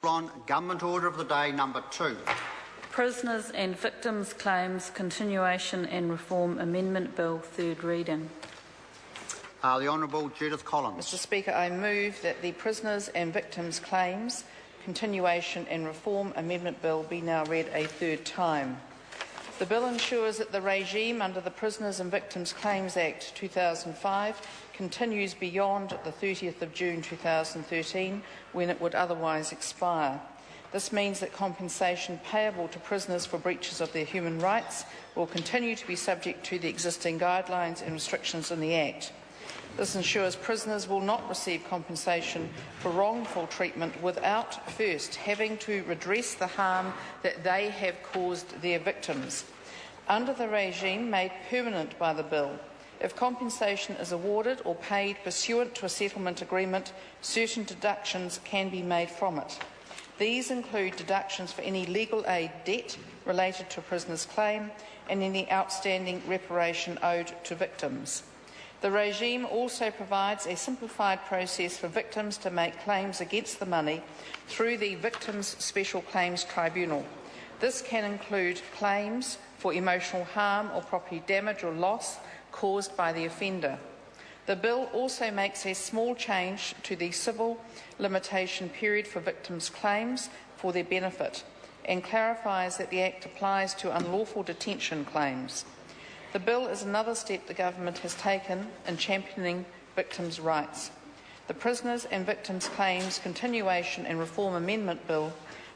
On Government Order of the Day number 2. Prisoners and Victims Claims Continuation and Reform Amendment Bill, third reading. The Honourable Judith Collins. Mr Speaker, I move that the Prisoners and Victims Claims Continuation and Reform Amendment Bill be now read a third time. The bill ensures that the regime under the Prisoners and Victims Claims Act 2005 continues beyond the 30th of June 2013, when it would otherwise expire. This means that compensation payable to prisoners for breaches of their human rights will continue to be subject to the existing guidelines and restrictions in the Act. This ensures prisoners will not receive compensation for wrongful treatment without first having to redress the harm that they have caused their victims. Under the regime made permanent by the bill, if compensation is awarded or paid pursuant to a settlement agreement, certain deductions can be made from it. These include deductions for any legal aid debt related to a prisoner's claim and any outstanding reparation owed to victims. The regime also provides a simplified process for victims to make claims against the money through the Victims' Special Claims Tribunal. This can include claims for emotional harm or property damage or loss caused by the offender. The bill also makes a small change to the civil limitation period for victims' claims for their benefit and clarifies that the Act applies to unlawful detention claims. The bill is another step the government has taken in championing victims' rights. The Prisoners and Victims Claims Continuation and Reform Amendment Bill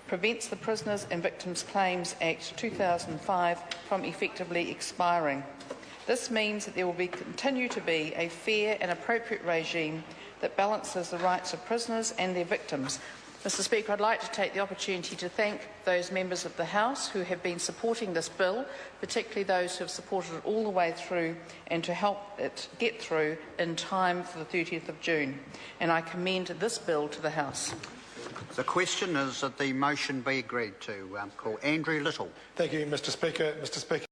prevents the Prisoners and Victims Claims Act 2005 from effectively expiring. This means that there will continue to be a fair and appropriate regime that balances the rights of prisoners and their victims. Mr Speaker, I'd like to take the opportunity to thank those members of the House who have been supporting this bill, particularly those who have supported it all the way through and to help it get through in time for the 30th of June. And I commend this bill to the House. The question is that the motion be agreed to. Call Andrew Little. Thank you, Mr Speaker.